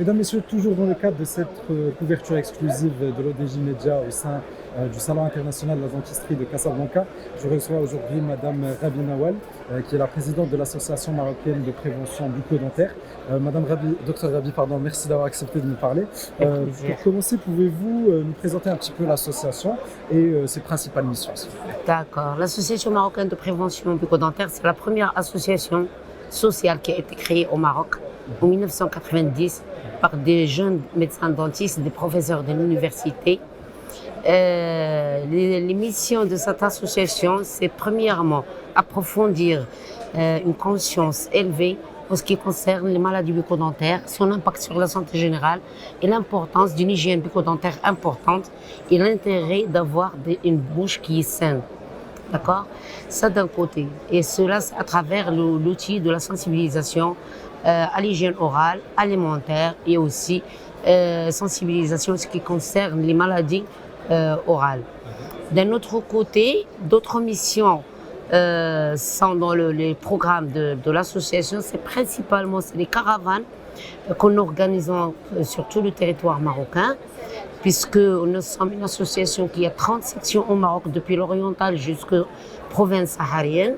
Mesdames, Messieurs, toujours dans le cadre de cette couverture exclusive de l'ODJ Média au sein du Salon international de la dentisterie de Casablanca, je reçois aujourd'hui Madame Rabi Nawal, qui est la présidente de l'Association marocaine de prévention bucco-dentaire. Madame Rabi, Dr Rabi, pardon, merci d'avoir accepté de nous parler. Pour commencer, pouvez-vous nous présenter un petit peu l'association et ses principales missions? D'accord. L'Association marocaine de prévention bucco-dentaire, c'est la première association sociale qui a été créée au Maroc en 1990 par des jeunes médecins dentistes, des professeurs de l'université. Les missions de cette association, c'est premièrement approfondir une conscience élevée en ce qui concerne les maladies bucco-dentaires, son impact sur la santé générale et l'importance d'une hygiène bucco-dentaire importante et l'intérêt d'avoir une bouche qui est saine. D'accord? Ça d'un côté. Et cela à travers l'outil de la sensibilisation à l'hygiène orale, alimentaire et aussi sensibilisation en ce qui concerne les maladies orales. D'un autre côté, d'autres missions sont dans les programmes de l'association. C'est principalement les caravanes qu'on organise sur tout le territoire marocain, puisque nous sommes une association qui a 30 sections au Maroc, depuis l'oriental jusqu'aux provinces sahariennes.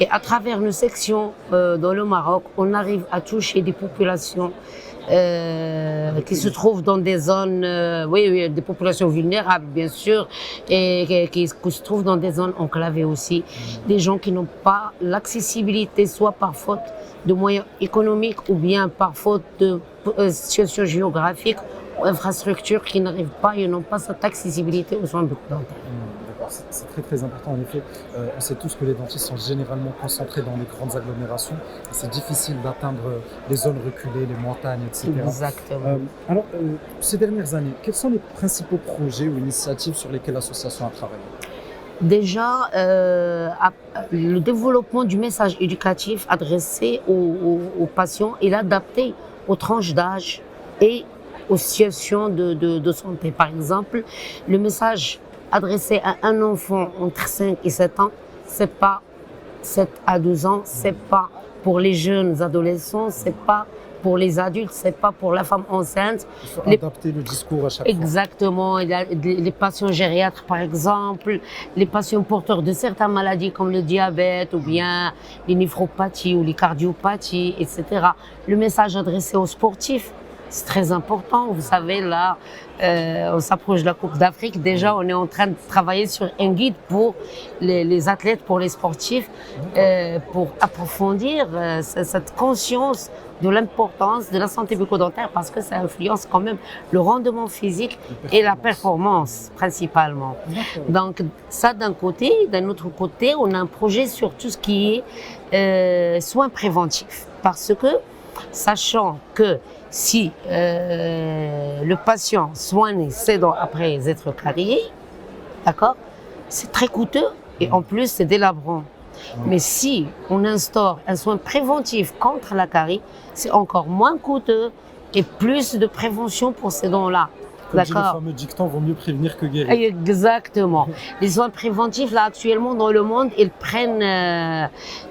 Et à travers nos sections dans le Maroc, on arrive à toucher des populations qui se trouvent dans des zones, des populations vulnérables bien sûr, et qui se trouvent dans des zones enclavées aussi. Des gens qui n'ont pas l'accessibilité, soit par faute de moyens économiques ou bien par faute de situation géographique ou infrastructures qui n'arrivent pas et n'ont pas cette accessibilité aux soins bucco-dentaires. D'accord, c'est très très important en effet. On sait tous que les dentistes sont généralement concentrés dans les grandes agglomérations. C'est difficile d'atteindre les zones reculées, les montagnes, etc. Exactement. Alors, ces dernières années, quels sont les principaux projets ou initiatives sur lesquels l'association a travaillé? Déjà, le développement du message éducatif adressé aux patients et l'adapter aux tranches d'âge et aux situations de santé. Par exemple, le message adressé à un enfant entre 5 et 7 ans, c'est pas 7 à 12 ans, c'est pas pour les jeunes adolescents, c'est pas pour les adultes, c'est pas pour la femme enceinte. Il faut adapter le discours à chaque fois. Exactement. Les patients gériatres, par exemple, les patients porteurs de certaines maladies comme le diabète ou bien les néphropathies ou les cardiopathies, etc. Le message adressé aux sportifs, c'est très important. Vous savez, là, on s'approche de la Coupe d'Afrique. Déjà, on est en train de travailler sur un guide pour les athlètes, pour les sportifs, pour approfondir cette conscience de l'importance de la santé bucco-dentaire parce que ça influence quand même le rendement physique et la performance principalement. Donc, ça d'un côté. D'un autre côté, on a un projet sur tout ce qui est soins préventifs parce que, sachant que si le patient soigne ses dents après être carrié, d'accord, c'est très coûteux et en plus c'est délabrant. Mais si on instaure un soin préventif contre la carie, c'est encore moins coûteux et plus de prévention pour ces dents-là. Comme dit le fameux dicton, vaut mieux prévenir que guérir. Exactement. Les soins préventifs, là, actuellement, dans le monde, ils prennent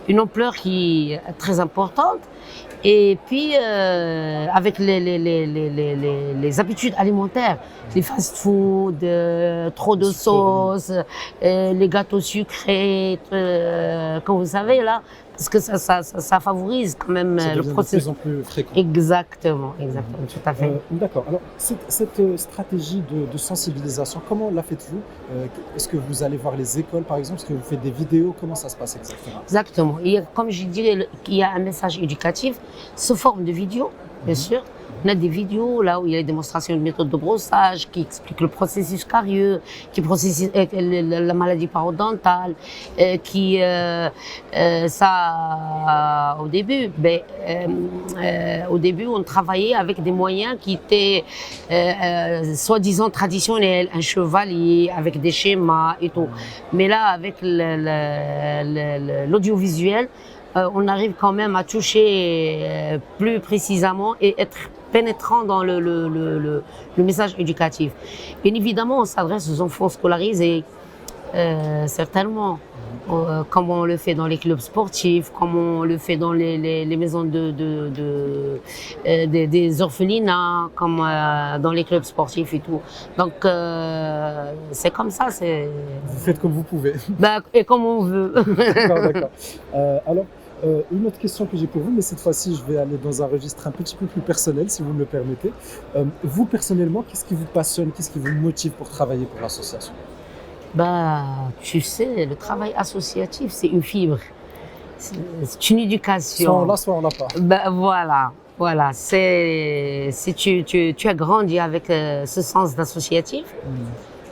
une ampleur qui est très importante. Et puis, avec les habitudes alimentaires, les fast-food, trop de sauce, les gâteaux sucrés, comme vous savez, là, parce que ça favorise quand même le processus. De plus en plus fréquent. Exactement, tout à fait. D'accord. Alors, cette stratégie de sensibilisation, comment la faites-vous? Est-ce que vous allez voir les écoles, par exemple? Est-ce que vous faites des vidéos? Comment ça se passe exactement? Exactement. Comme je dis, il y a un message éducatif sous forme de vidéo, bien sûr. On a des vidéos là où il y a des démonstrations de méthodes de brossage qui expliquent le processus carieux, qui processus la maladie parodontale, au début, on travaillait avec des moyens qui étaient soi-disant traditionnels, un chevalier avec des schémas et tout. Mais là, avec l'audiovisuel, on arrive quand même à toucher plus précisément et être pénétrant dans le message éducatif. Bien évidemment, on s'adresse aux enfants scolarisés, certainement. comme on le fait dans les clubs sportifs, comme on le fait dans les maisons des orphelinats, comme dans les clubs sportifs et tout. Donc c'est comme ça. Vous faites comme vous pouvez. Et comme on veut. D'accord, d'accord. Alors, une autre question que j'ai pour vous, mais cette fois-ci, je vais aller dans un registre un petit peu plus personnel, si vous me le permettez. Vous, personnellement, qu'est-ce qui vous passionne, qu'est-ce qui vous motive pour travailler pour l'association? Tu sais, le travail associatif, c'est une fibre. C'est une éducation. Soit on l'a, soit on l'a pas. Voilà. Si tu as grandi avec ce sens d'associatif,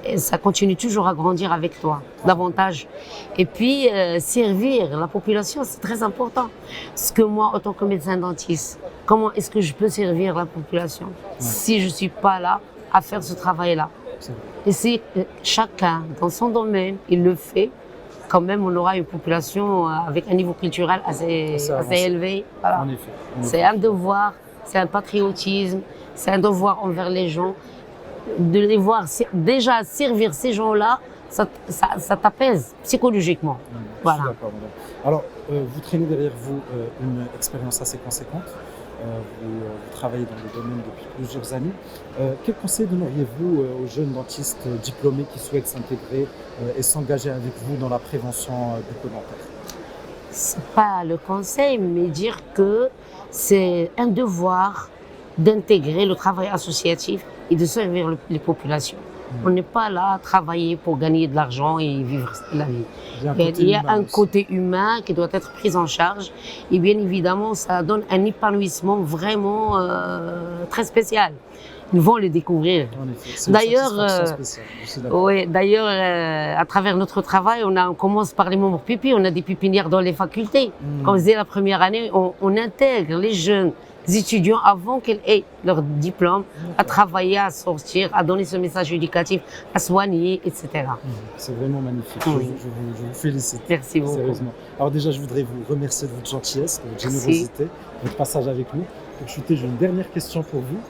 et ça continue toujours à grandir avec toi, davantage. Et puis, servir la population, c'est très important. Parce que moi, en tant que médecin dentiste, comment est-ce que je peux servir la population si je ne suis pas là à faire ce travail-là? Et si chacun, dans son domaine, il le fait, quand même, on aura une population avec un niveau culturel assez élevé. Voilà. En effet. C'est un devoir, c'est un patriotisme, c'est un devoir envers les gens. De les voir déjà servir ces gens-là, ça t'apaise psychologiquement. Voilà. Je suis d'accord, madame. Alors, vous traînez derrière vous une expérience assez conséquente. Vous travaillez dans le domaine depuis plusieurs années. Quel conseil donneriez-vous aux jeunes dentistes diplômés qui souhaitent s'intégrer et s'engager avec vous dans la prévention bucco-dentaire? C'est pas le conseil, mais dire que c'est un devoir d'intégrer le travail associatif et de servir les populations. On n'est pas là à travailler pour gagner de l'argent et vivre la vie. Il y a un côté humain qui doit être pris en charge et bien évidemment, ça donne un épanouissement vraiment très spécial. Nous vont le découvrir. D'ailleurs, à travers notre travail, on commence par les membres pupilles, on a des pépinières dans les facultés. Comme je disais, la première année, on intègre les jeunes étudiants avant qu'ils aient leur diplôme, à travailler, à sortir, à donner ce message éducatif, à soigner, etc. C'est vraiment magnifique. Je vous félicite. Merci beaucoup. Sérieusement. Alors déjà, je voudrais vous remercier de votre gentillesse, de votre générosité, de votre passage avec nous. Pour chuter, j'ai une dernière question pour vous.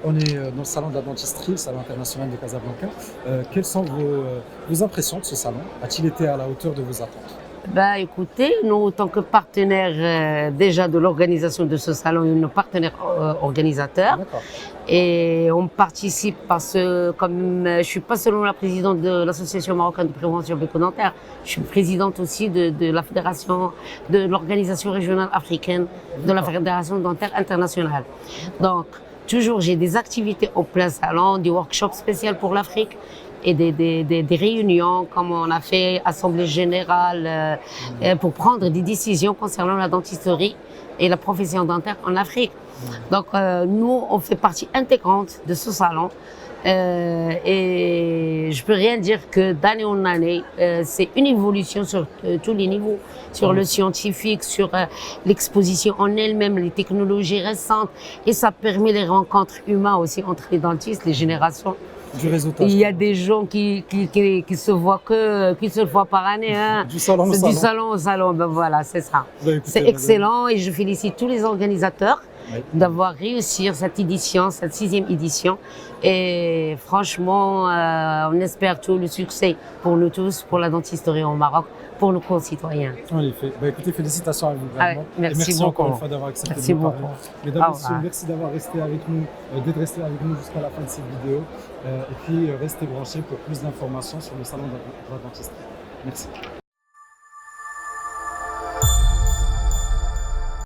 On est dans le salon de la dentisterie, le salon international de Casablanca. Quelles sont vos impressions de ce salon? A-t-il été à la hauteur de vos attentes? Écoutez, nous, en tant que partenaires déjà de l'organisation de ce salon, nos partenaires organisateurs, et on participe parce que, comme je suis pas seulement la présidente de l'Association marocaine de prévention bucco-dentaire, je suis présidente aussi de la fédération, de l'organisation régionale africaine, de la fédération dentaire internationale. Donc, toujours, j'ai des activités au plein salon, des workshops spéciaux pour l'Afrique, et des réunions, comme on a fait assemblée générale pour prendre des décisions concernant la dentisterie et la profession dentaire en Afrique. Donc nous, on fait partie intégrante de ce salon et je peux rien dire que d'année en année, c'est une évolution sur tous les niveaux, sur le scientifique, sur l'exposition en elle-même, les technologies récentes, et ça permet les rencontres humaines aussi entre les dentistes, les générations. Du réseautage. Il y a des gens qui se voient qu'une seule fois par année. Hein. Du salon au salon. Du salon au salon, voilà, c'est ça. C'est excellent et je félicite tous les organisateurs d'avoir réussi cette édition, cette 6e édition. Et franchement, on espère tout le succès pour nous tous, pour la dentisterie au Maroc, pour nos concitoyens. En effet. Écoutez, félicitations à vous vraiment. Merci encore une fois d'avoir accepté de nous parler. Mesdames et messieurs, merci d'avoir resté avec nous, d'être resté avec nous jusqu'à la fin de cette vidéo. Et puis, restez branchés pour plus d'informations sur le salon de la dentisterie. Merci.